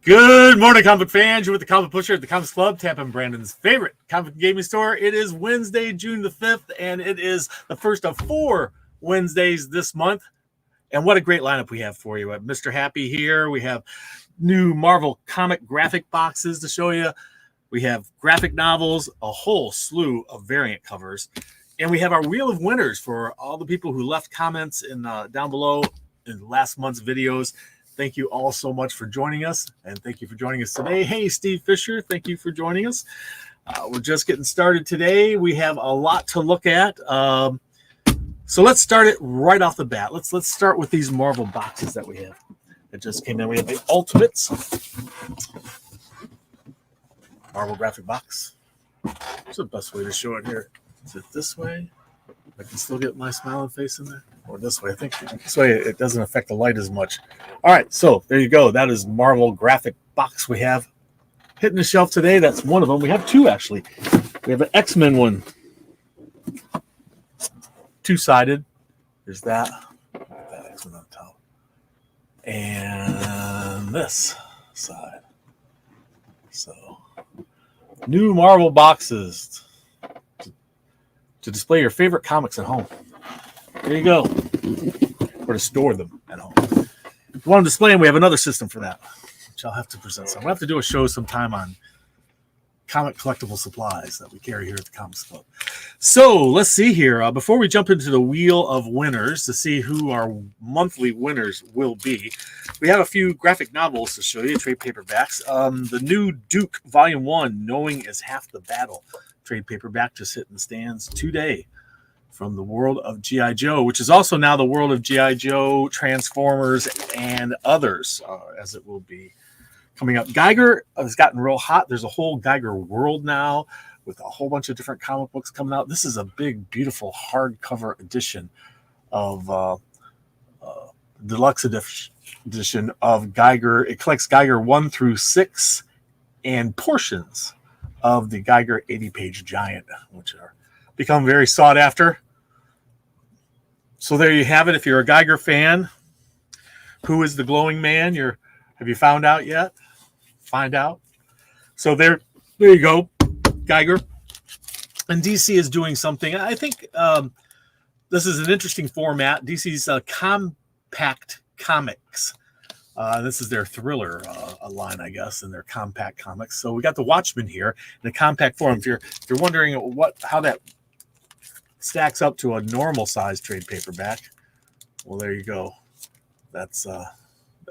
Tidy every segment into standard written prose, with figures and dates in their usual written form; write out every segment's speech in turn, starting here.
Good morning, comic fans. You're with the Comic Pusher at the Comics Club, Tampa and Brandon's favorite comic gaming store. It is Wednesday, June the 5th, and it is the first of 4 Wednesdays this month. And what a great lineup we have for you. We have Mr. Happy here. We have new Marvel comic graphic boxes to show you. We have graphic novels, a whole slew of variant covers. And we have our Wheel of Winners for all the people who left comments in down below in last month's videos. Thank you all so much for joining us, and thank you for joining us today. Hey, Steve Fisher, thank you for joining us. We're just getting started today. We have a lot to look at. So let's start it right off the bat. Let's start with these Marvel boxes that we have that just came in. We have the Ultimates Marvel graphic box. What's the best way to show it here? Is it this way? I can still get my smiling face in there. Or this way. I think this way it doesn't affect the light as much. All right, so there you go. That is Marvel graphic box we have hitting the shelf today. That's one of them. We have two, actually. We have an X-Men one. Two-sided. There's that. That X-Men on top. And this side. So, new Marvel boxes to display your favorite comics at home. There you go. Or to store them at home. If you want to display them, we have another system for that, which I'll have to present some. We'll have to do a show sometime on comic collectible supplies that we carry here at the Comics Club. So let's see here. Before we jump into the Wheel of Winners to see who our monthly winners will be, we have a few graphic novels to show you, trade paperbacks. The new Duke Volume 1, Knowing is Half the Battle. Trade paperback just hitting the stands today from the world of G.I. Joe, which is also now the world of G.I. Joe, Transformers, and others, as it will be coming up. Geiger has gotten real hot. There's a whole Geiger world now with a whole bunch of different comic books coming out. This is a big, beautiful hardcover edition of deluxe edition of Geiger. It collects Geiger 1 through 6 and portions of the Geiger 80-page giant, which are become very sought after. So there you have it. If you're a Geiger fan, who is the glowing man? Have you found out yet? Find out. So there you go, Geiger. And DC is doing something. I think this is an interesting format. DC's Compact Comics. This is their thriller line, I guess, and their compact comics. So we got the Watchmen here in a compact form. If you're wondering how that stacks up to a normal size trade paperback, well, there you go. That's the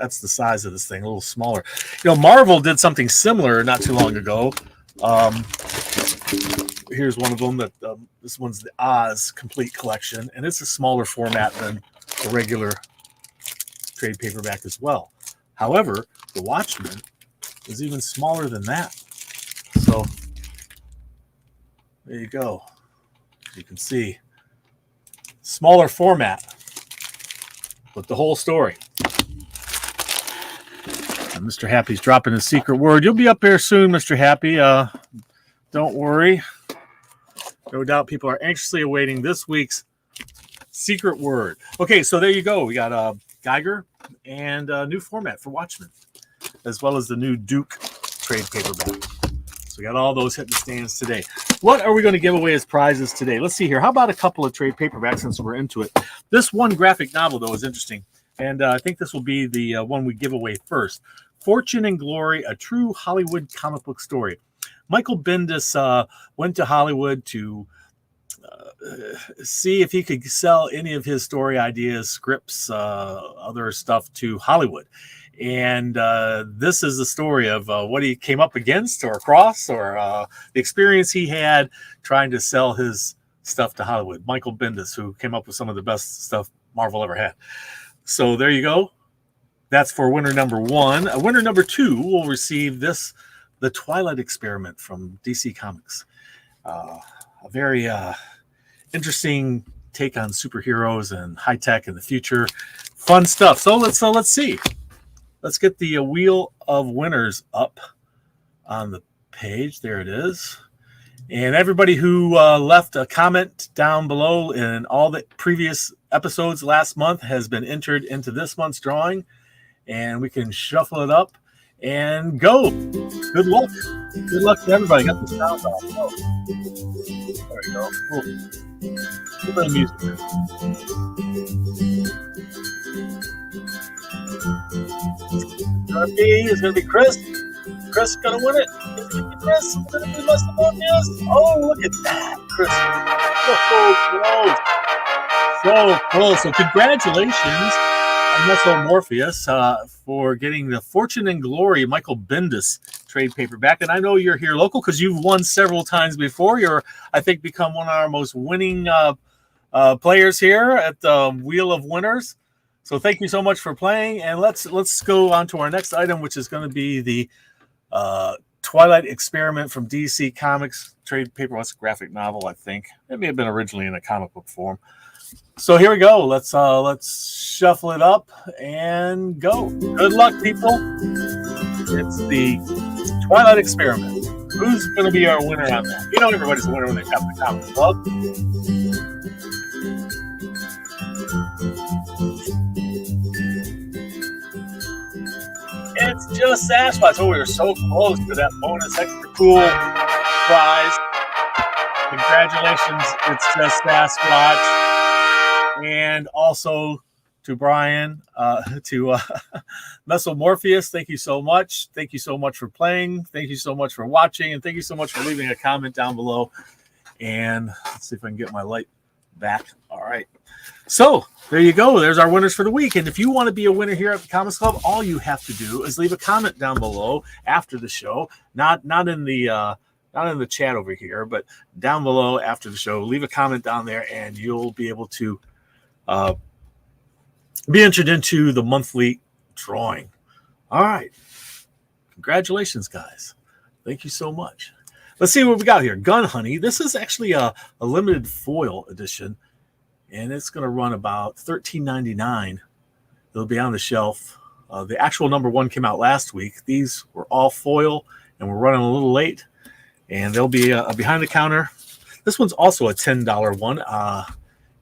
size of this thing, a little smaller. Marvel did something similar not too long ago. Here's one of them. This one's the Oz Complete Collection, and it's a smaller format than the regular trade paperback as well. However, the Watchmen is even smaller than that. So there you go. You can see smaller format, but the whole story. And Mr. Happy's dropping his secret word. You'll be up here soon, Mr. Happy. Don't worry. No doubt people are anxiously awaiting this week's secret word. Okay, so there you go. We got Geiger and a new format for Watchmen, as well as the new Duke trade paperback. So we got all those hitting the stands today. What are we going to give away as prizes today? Let's see here. How about a couple of trade paperbacks since we're into it? This one graphic novel, though, is interesting. And I think this will be the one we give away first. Fortune and Glory, a true Hollywood comic book story. Michael Bendis went to Hollywood to see if he could sell any of his story ideas, scripts, other stuff to Hollywood. And this is the story of what he came up against or across, or the experience he had trying to sell his stuff to Hollywood. Michael Bendis, who came up with some of the best stuff Marvel ever had. So there you go. That's for winner number 1. Winner number 2 will receive this, The Twilight Experiment from DC Comics. A very interesting take on superheroes and high tech in the future. Fun stuff. So let's see. Let's get the Wheel of Winners up on the page. There it is. And everybody who left a comment down below in all the previous episodes last month has been entered into this month's drawing. And we can shuffle it up and go. Good luck. Good luck to everybody. Got the sound off. Oh, there you go. Cool. Put the music there. It's going to be Chris. Chris is going to win it. Is it going to be Chris? Is it going to be Muscle Morpheus? Oh, look at that. Chris. So close. So congratulations, Muscle Morpheus, for getting the Fortune and Glory Michael Bendis trade paperback. And I know you're here local because you've won several times before. You're, I think, become one of our most winning players here at the Wheel of Winners. So thank you so much for playing. And let's go on to our next item, which is going to be the Twilight Experiment from DC Comics trade paper. What's a graphic novel? I think it may have been originally in a comic book form. So here we go. Let's shuffle it up and go. Good luck, people. It's the Twilight Experiment. Who's going to be our winner on that? You know, everybody's a winner when they come to the comic club. It's just Sasquatch. Oh, we were so close to that bonus extra cool prize. Congratulations. It's just Sasquatch. And also to Brian, to Muscle Morpheus, thank you so much. Thank you so much for playing. Thank you so much for watching. And thank you so much for leaving a comment down below. And let's see if I can get my light back. All right. So there you go. There's our winners for the week. And if you want to be a winner here at the Comics Club, all you have to do is leave a comment down below after the show. Not in the chat over here, but down below after the show. Leave a comment down there, and you'll be able to be entered into the monthly drawing. All right. Congratulations, guys. Thank you so much. Let's see what we got here. Gun Honey. This is actually a limited foil edition, and it's going to run about $13.99. It'll be on the shelf. The actual number one came out last week. These were all foil, and we're running a little late, and they'll be behind the counter. This one's also a $10 one.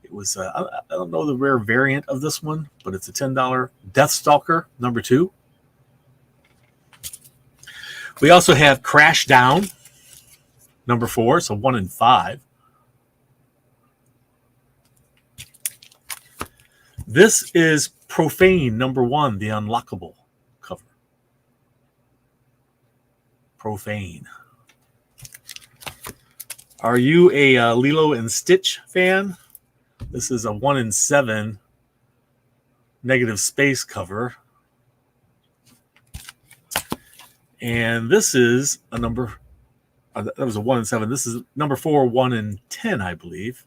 It was, I don't know the rare variant of this one, but it's a $10 Deathstalker number 2. We also have Crash Down number 4, so 1 in 5. This is Profane number 1, the unlockable cover. Profane. Are you a Lilo and Stitch fan? This is a 1 in 7 negative space cover. And this is a number, that was a 1 in 7. This is number 4, 1 in 10, I believe.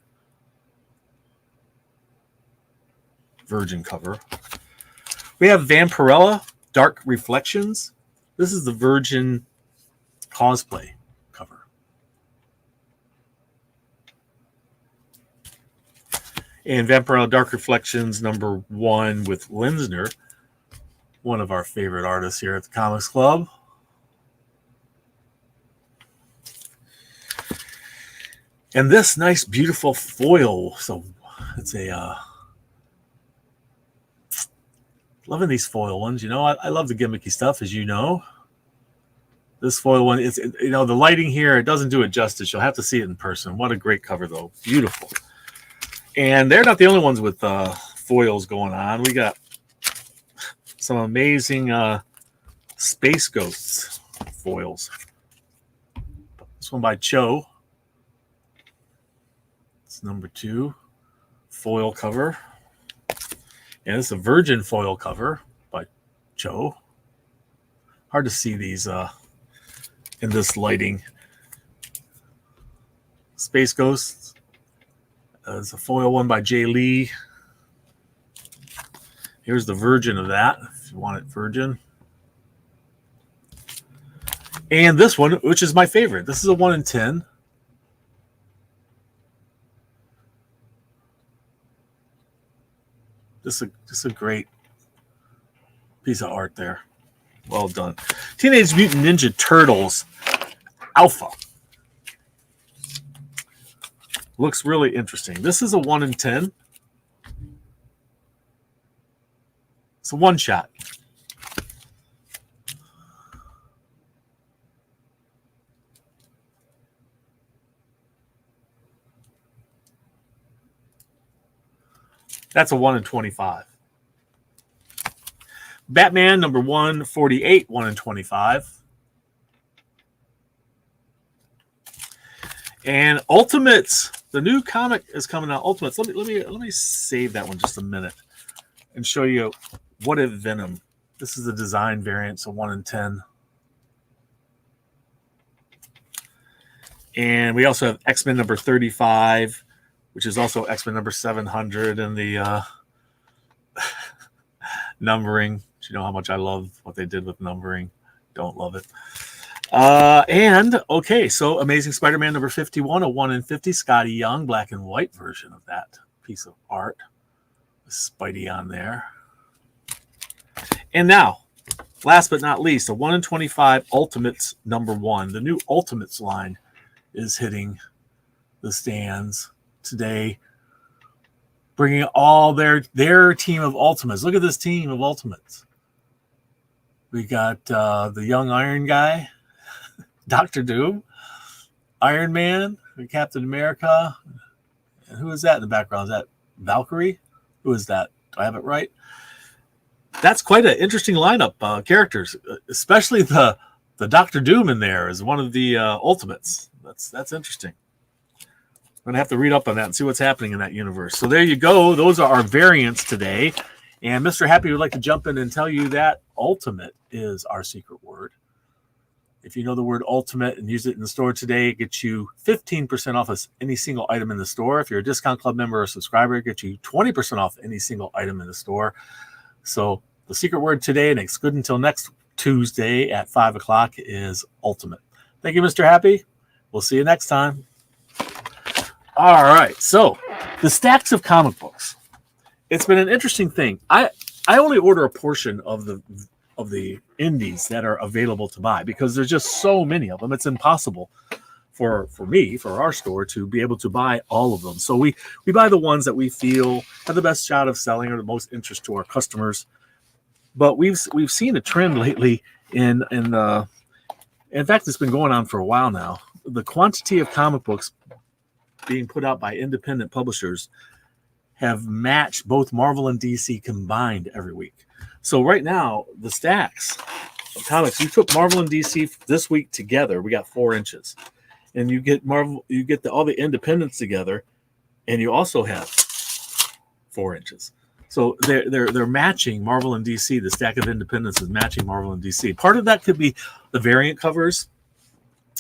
Virgin cover. We have Vampirella, Dark Reflections. This is the Virgin cosplay cover. And Vampirella Dark Reflections number 1 with Linsner, one of our favorite artists here at the Comics Club. And this nice, beautiful foil. So it's a loving these foil ones. You know, I love the gimmicky stuff, as you know. This foil one, it's, you know, the lighting here, it doesn't do it justice. You'll have to see it in person. What a great cover, though. Beautiful. And they're not the only ones with foils going on. We got some amazing Space Ghosts foils. This one by Cho. It's number 2 foil cover. And it's a Virgin foil cover by Cho. Hard to see these in this lighting. Space Ghosts. It's a foil one by Jay Lee. Here's the Virgin of that, if you want it Virgin. And this one, which is my favorite. This is a 1 in 10. This is a great piece of art there. Well done. Teenage Mutant Ninja Turtles Alpha. Looks really interesting. This is a 1 in 10. It's a one-shot. That's a 1 in 25. Batman number 148, 1 in 25. And Ultimates, the new comic is coming out. Ultimates. Let me save that one just a minute and show you What If Venom. This is the design variant, so 1 in 10. And we also have X-Men number 35, which is also X-Men number 700 in the numbering. You know how much I love what they did with numbering. Don't love it. And okay, so Amazing Spider-Man number 51, a 1 in 50, Scotty Young, black and white version of that piece of art. Spidey on there. And now, last but not least, a 1 in 25 Ultimates number 1. The new Ultimates line is hitting the stands today, bringing all their team of Ultimates. Look at this team of Ultimates. We got the young Iron Guy, Dr. Doom, Iron Man, Captain America. And who is that in the background? Is that Valkyrie? Who is that? Do I have it right? That's quite an interesting lineup, characters, especially the Dr. Doom in there is one of the Ultimates. That's interesting. I'm going to have to read up on that and see what's happening in that universe. So there you go. Those are our variants today. And Mr. Happy would like to jump in and tell you that ultimate is our secret word. If you know the word ultimate and use it in the store today, it gets you 15% off of any single item in the store. If you're a Discount Club member or subscriber, it gets you 20% off any single item in the store. So the secret word today, and it's good until next Tuesday at 5 o'clock, is ultimate. Thank you, Mr. Happy. We'll see you next time. All right. So the stacks of comic books. It's been an interesting thing. I only order a portion of the indies that are available to buy because there's just so many of them. It's impossible for our store to be able to buy all of them. So we buy the ones that we feel have the best shot of selling or the most interest to our customers. But we've seen a trend lately in fact, it's been going on for a while now. The quantity of comic books being put out by independent publishers have matched both Marvel and DC combined every week. So right now, the stacks of comics, you took Marvel and DC this week together, we got 4 inches. And you get Marvel, you get all the independents together, and you also have 4 inches. So they're matching Marvel and DC. The stack of independents is matching Marvel and DC. Part of that could be the variant covers,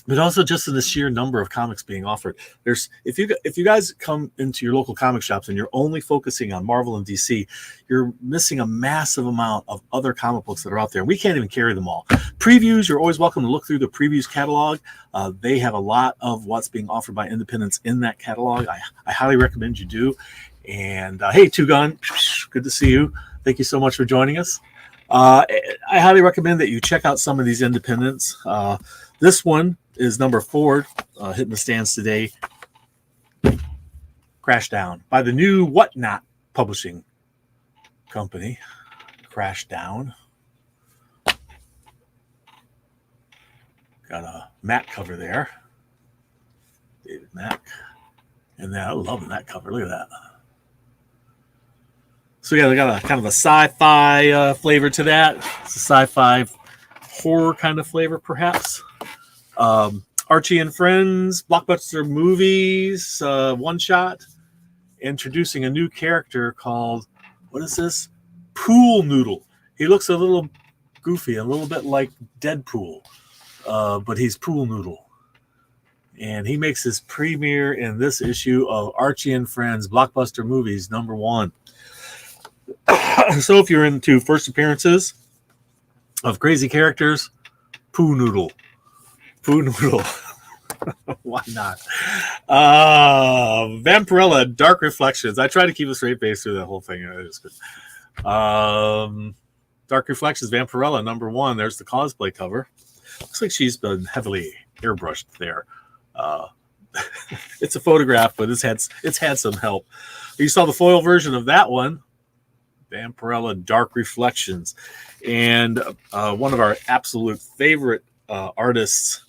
but also just in the sheer number of comics being offered. There's if you guys come into your local comic shops and you're only focusing on Marvel and DC, you're missing a massive amount of other comic books that are out there. We can't even carry them all. Previews, you're always welcome to look through the previews catalog. They have a lot of what's being offered by independents in that catalog. I highly recommend you do. And hey, Two Gun, good to see you. Thank you so much for joining us. I highly recommend that you check out some of these independents. This one is number 4, hitting the stands today. Crashdown by the new Whatnot Publishing Company. Crashdown. Got a Mac cover there. David Mack. And I love that cover. Look at that. So yeah, they got a kind of a sci-fi flavor to that. It's a sci-fi horror kind of flavor, perhaps. Archie and Friends, Blockbuster Movies, one shot, introducing a new character called, what is this? Pool Noodle. He looks a little goofy, a little bit like Deadpool, but he's Pool Noodle. And he makes his premiere in this issue of Archie and Friends, Blockbuster Movies, number 1. So if you're into first appearances of crazy characters, Poo Noodle. Why not? Vampirella, Dark Reflections. I tried to keep a straight face through that whole thing. It was good. Dark Reflections, Vampirella, number 1. There's the cosplay cover. Looks like she's been heavily airbrushed there. It's a photograph, but it's had some help. You saw the foil version of that one. Vampirella Dark Reflections. And one of our absolute favorite artists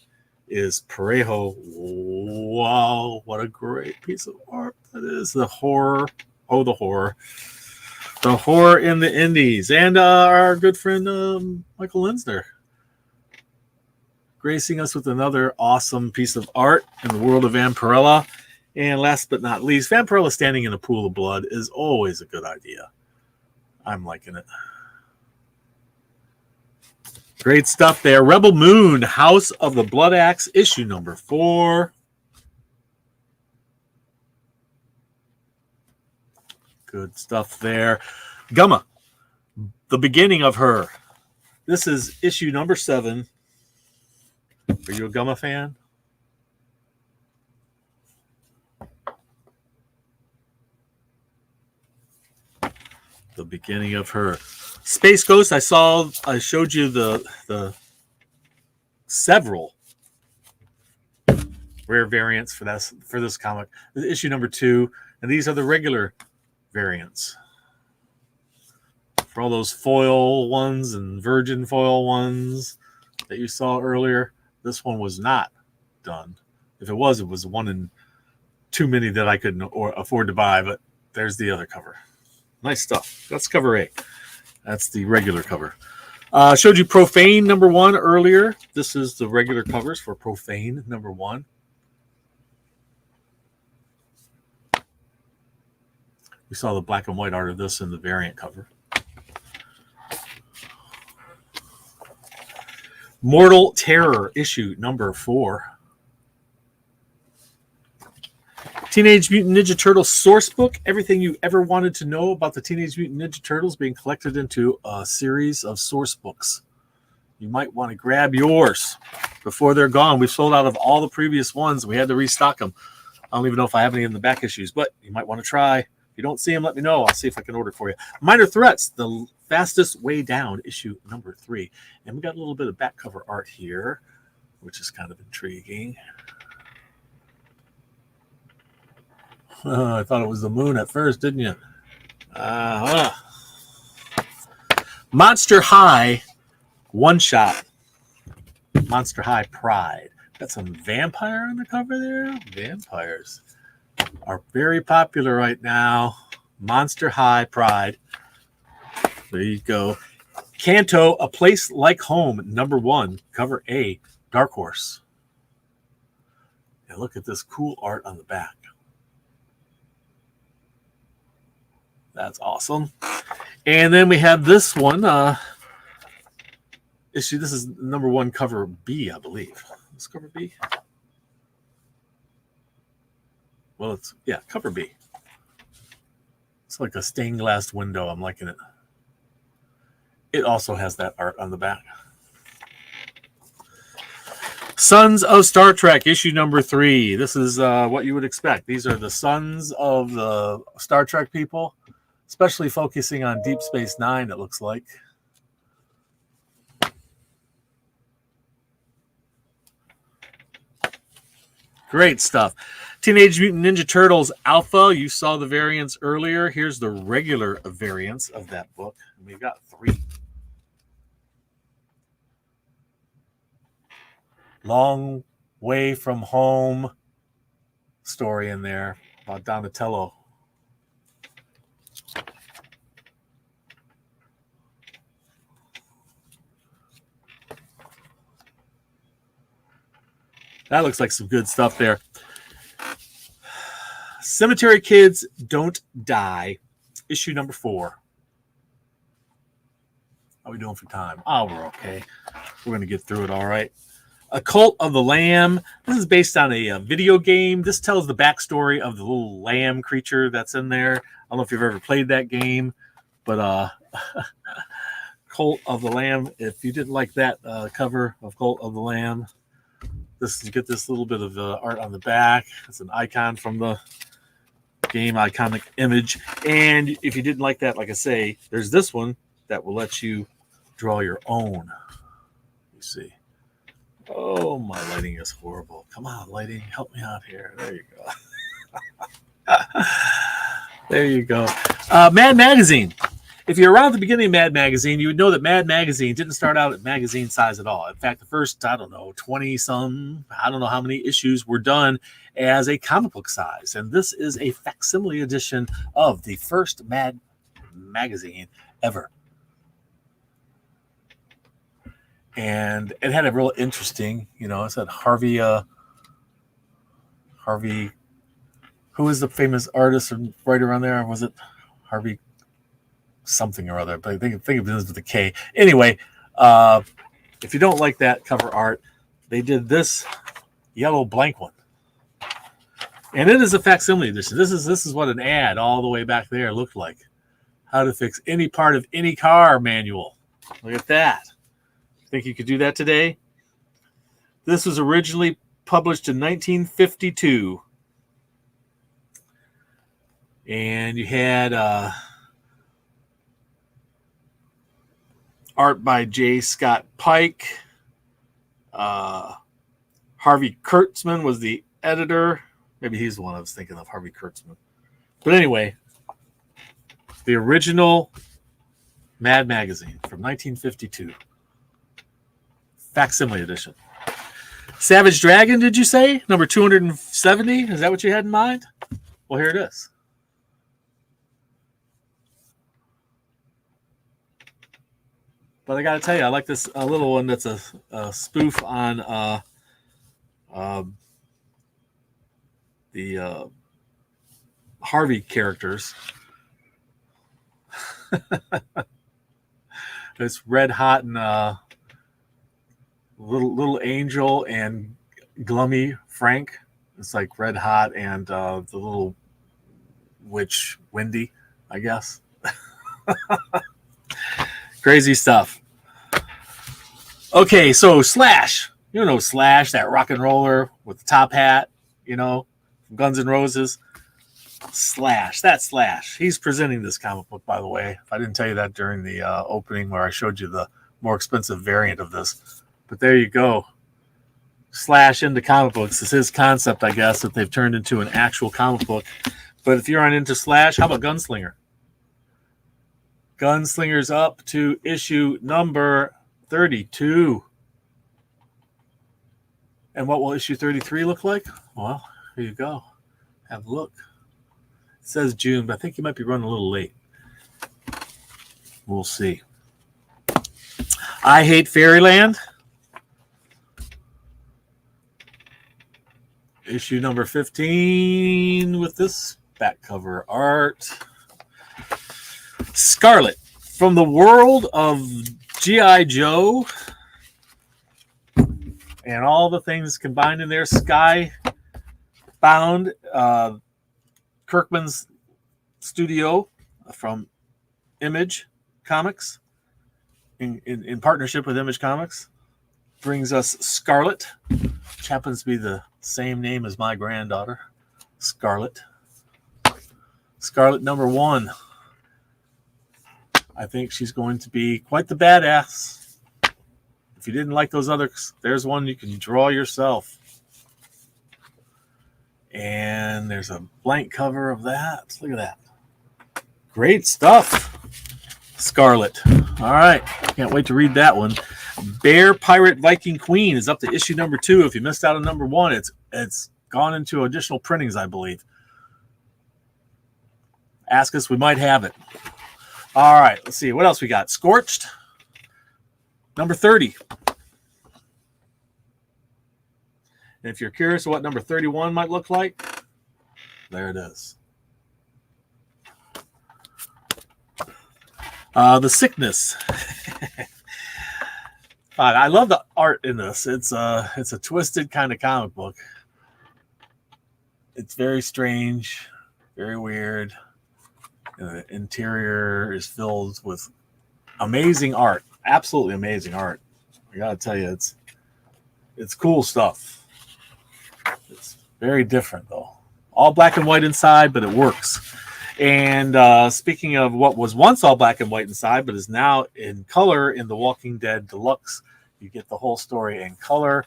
is Parejo. Wow, what a great piece of art that is. The horror Oh, the horror. The horror in the indies. And our good friend Michael Linsner gracing us with another awesome piece of art in the world of Vampirella. And last but not least, Vampirella standing in a pool of blood is always a good idea. I'm liking it. Great stuff there. Rebel Moon, House of the Blood Axe, issue number 4. Good stuff there. Gumma, the beginning of her. This is issue number 7. Are you a Gumma fan? The beginning of her. Space Ghost, I showed you the several rare variants for this comic. Issue number 2, and these are the regular variants. For all those foil ones and virgin foil ones that you saw earlier, this one was not done. If it was one in too many that I couldn't afford to buy, but there's the other cover. Nice stuff. That's cover A. That's the regular cover. Showed you Profane number 1 earlier. This is the regular covers for Profane number 1. We saw the black and white art of this in the variant cover. Mortal Terror, issue number 4. Teenage Mutant Ninja Turtles source book. Everything you ever wanted to know about the Teenage Mutant Ninja Turtles being collected into a series of source books. You might want to grab yours before they're gone. We've sold out of all the previous ones. We had to restock them. I don't even know if I have any in the back issues, but you might want to try. If you don't see them, let me know. I'll see if I can order for you. Minor Threats, The Fastest Way Down, issue number 3. And we got a little bit of back cover art here, which is kind of intriguing. I thought it was the moon at first, didn't you? Monster High, one shot. Monster High Pride. Got some vampire on the cover there. Vampires are very popular right now. Monster High Pride. There you go. Kanto, A Place Like Home, number 1, cover A, Dark Horse. And look at this cool art on the back. That's awesome. And then we have this one issue. This is number 1, cover B, I believe. Is cover B? Well, cover B. It's like a stained glass window. I'm liking it. It also has that art on the back. Sons of Star Trek, issue number 3. This is what you would expect. These are the sons of the Star Trek people, especially focusing on Deep Space Nine, it looks like. Great stuff. Teenage Mutant Ninja Turtles Alpha. You saw the variants earlier. Here's the regular variants of that book. We've got 3. Long Way from Home story in there about Donatello. That looks like some good stuff there. Cemetery Kids Don't Die, issue number 4. How are we doing for time? Oh, we're okay. We're going to get through it all right. A Cult of the Lamb. This is based on a video game. This tells the backstory of the little lamb creature that's in there. I don't know if you've ever played that game, but Cult of the Lamb. If you didn't like that cover of Cult of the Lamb, you get this little bit of art on the back. It's an icon from the game, iconic image. And if you didn't like that, like I say, there's this one that will let you draw your own. You see. Oh, my lighting is horrible. Come on, lighting, help me out here. There you go. There you go. Mad Magazine, if you're around the beginning of Mad Magazine, you would know that Mad Magazine didn't start out at magazine size at all. In fact, the first, 20 some, I don't know how many issues were done as a comic book size. And this is a facsimile edition of the first Mad Magazine ever. And it had a real interesting, it said Harvey, who is the famous artist and writer on there? Was it Harvey something or other? But I think of this with a K. Anyway, if you don't like that cover art, they did this yellow blank one. And it is a facsimile edition. This is what an ad all the way back there looked like. How to fix any part of any car manual. Look at that. Think you could do that today? This was originally published in 1952. And you had art by J. Scott Pike. Harvey Kurtzman was the editor. Maybe he's the one I was thinking of, Harvey Kurtzman. But anyway, the original Mad Magazine from 1952. Facsimile edition. Savage Dragon, did you say? Number 270? Is that what you had in mind? Well, here it is. But I got to tell you, I like this little one that's a spoof on the Harvey characters. It's Red Hot and Little Angel and Glummy Frank. It's like Red Hot and the little witch Wendy, I guess. Crazy stuff. Okay, so Slash. You know Slash, that rock and roller with the top hat, from Guns N' Roses. Slash. He's presenting this comic book, by the way. If I didn't tell you that during the opening where I showed you the more expensive variant of this. But there you go. Slash into comic books is his concept, I guess, that they've turned into an actual comic book. But if you're into Slash, how about Gunslinger? Gunslinger's up to issue number 32. And what will issue 33 look like? Well, here you go. Have a look. It says June, but I think you might be running a little late. We'll see. I Hate Fairyland. Issue number 15 with this back cover art. Scarlet, from the world of G.I. Joe and all the things combined in there. Skybound, Kirkman's studio from Image Comics, in partnership with Image Comics, brings us Scarlet, which happens to be the same name as my granddaughter, Scarlet. Scarlet number 1. I think she's going to be quite the badass. If you didn't like those others, there's one you can draw yourself. And there's a blank cover of that. Look at that. Great stuff. Scarlet. All right. Can't wait to read that one. Bear Pirate Viking Queen is up to issue number 2. If you missed out on number 1, it's gone into additional printings, I believe. Ask us, we might have it. All right, let's see. What else we got? Scorched, number 30. And if you're curious what number 31 might look like, there it is. The Sickness. I love the art in this. It's a twisted kind of comic book. It's very strange, very weird. The interior is filled with amazing art, absolutely amazing art. I gotta tell you, it's cool stuff. It's very different though. All black and white inside, but it works. And speaking of what was once all black and white inside, but is now in color in the Walking Dead Deluxe, you get the whole story in color.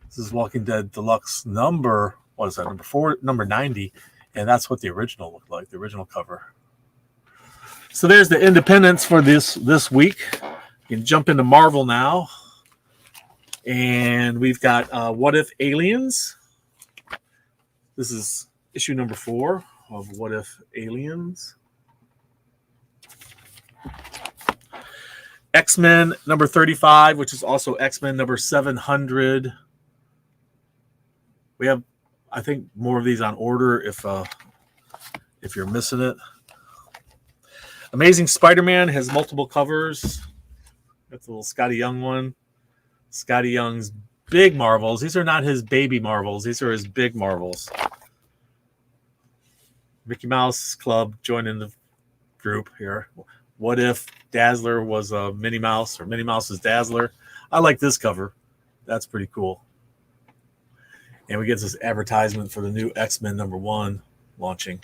This is Walking Dead Deluxe number 4, number 90, and that's what the original looked like, the original cover. So there's the independents for this week. You can jump into Marvel now. And we've got What If Aliens. This is issue number 4 of What If Aliens. X-Men number 35, which is also X-Men number 700. We have, I think, more of these on order if you're missing it. Amazing Spider-Man has multiple covers. That's a little Scotty Young one. Scotty Young's big Marvels. These are not his baby Marvels. These are his big Marvels. Mickey Mouse Club joining the group here. What if Dazzler was a Minnie Mouse or Minnie Mouse is Dazzler? I like this cover. That's pretty cool. And we get this advertisement for the new X-Men number 1 launching.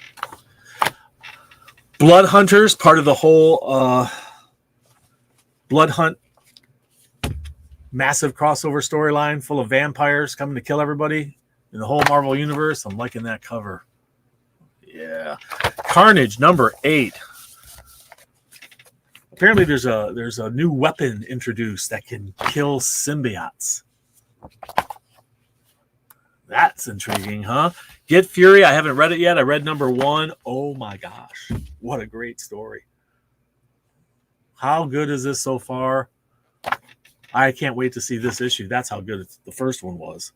Blood Hunters, part of the whole Blood Hunt massive crossover storyline full of vampires coming to kill everybody in the whole Marvel universe. I'm liking that cover. Yeah. Carnage number 8. Apparently there's a new weapon introduced that can kill symbiotes. That's intriguing, huh? Get Fury. I haven't read it yet. I read number 1. Oh my gosh. What a great story. How good is this so far? I can't wait to see this issue. That's how good the first one was.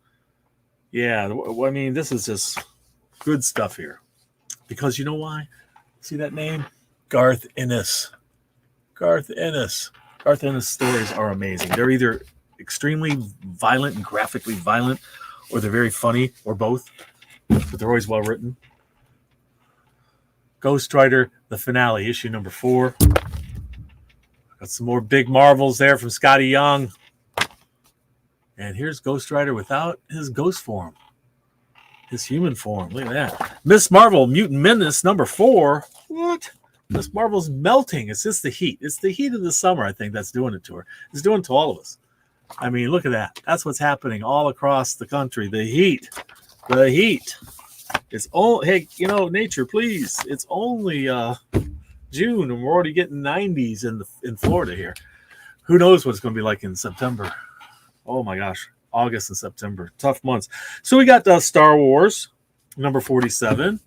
Yeah, I mean, this is just good stuff here. Because you know why? See that name? Garth Ennis. Garth Ennis. Garth Ennis stories are amazing. They're either extremely violent and graphically violent, or they're very funny, or both. But they're always well written. Ghost Rider, the finale, issue number 4. Got some more big Marvels there from Scotty Young. And here's Ghost Rider without his ghost form. His human form. Look at that. Miss Marvel, Mutant Menace, number 4. What? Miss Marvel's melting. It's just the heat. It's the heat of the summer, I think, that's doing it to her. It's doing it to all of us. I mean, look at that. That's what's happening all across the country. The heat. The heat. It's all, hey, you know, nature, please. It's only June, and we're already getting 90s in Florida here. Who knows what it's going to be like in September? Oh, my gosh. August and September. Tough months. So we got Star Wars, number 47.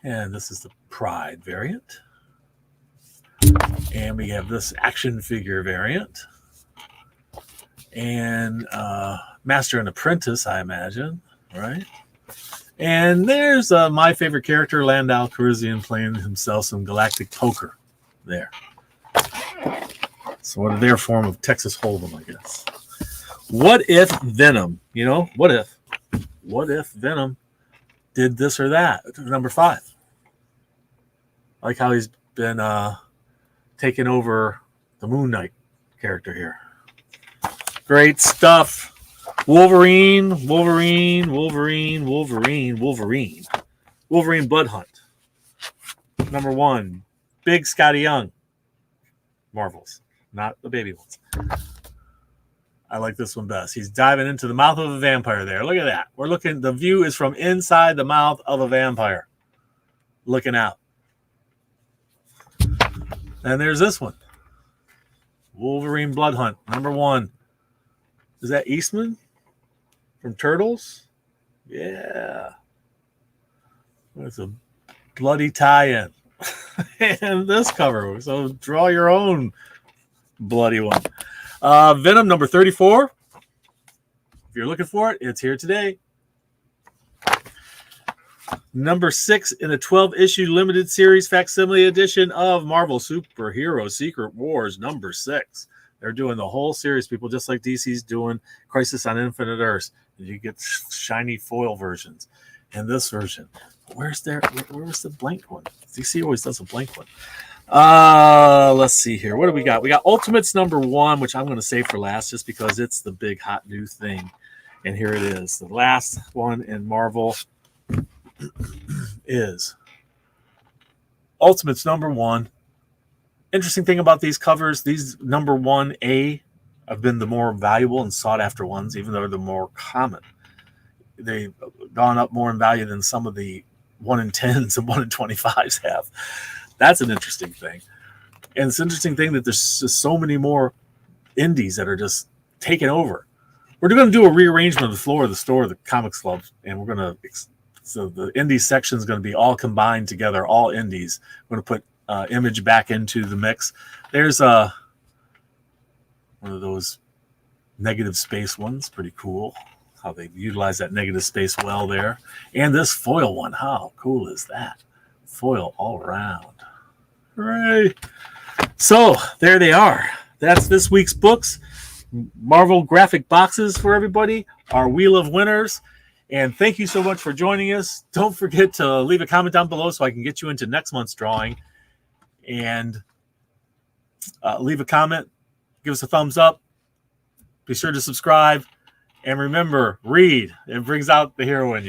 And this is the Pride variant. And we have this action figure variant. And Master and Apprentice, I imagine. Right? And there's my favorite character, Landau Calrissian, playing himself some galactic poker there. Sort of their form of Texas Hold'em, I guess. What if Venom, you know, what if Venom did this or that? Number 5. I like how he's been taking over the Moon Knight character here. Great stuff. Wolverine Blood Hunt. Number 1. Big Scotty Young. Marvels, not the baby ones. I like this one best. He's diving into the mouth of a vampire there. Look at that. We're looking, the view is from inside the mouth of a vampire. Looking out. And there's this one. Wolverine Blood Hunt, number 1. Is that Eastman from Turtles? Yeah. It's a bloody tie-in. And this cover. So draw your own bloody one. Venom number 34. If you're looking for it, it's here today. Number 6 in a 12-issue limited series facsimile edition of Marvel Superhero Secret Wars number 6. They're doing the whole series, people, just like DC's doing Crisis on Infinite Earths. You get shiny foil versions. And this version. Where was the blank one? DC always does a blank one. Let's see here. What do we got? We got Ultimates number 1, which I'm going to save for last just because it's the big hot new thing. And here it is. The last one in Marvel is Ultimates number 1. Interesting thing about these covers, these number 1A have been the more valuable and sought after ones, even though they're the more common. They've gone up more in value than some of the 1 in 10s and 1 in 25s have. That's an interesting thing. And it's an interesting thing that there's just so many more indies that are just taking over. We're going to do a rearrangement of the floor of the store, the Comics Club, and we're going to so the indie section is going to be all combined together, all indies. We're going to put Image back into the mix. There's one of those negative space ones, pretty cool. How they utilize that negative space well there, and this foil one. How cool is that? Foil all around. Hooray! So there they are. That's this week's books. Marvel graphic boxes for everybody. Our Wheel of Winners. And thank you so much for joining us. Don't forget to leave a comment down below so I can get you into next month's drawing. And leave a comment. Give us a thumbs up. Be sure to subscribe. And remember, read. It brings out the hero in you.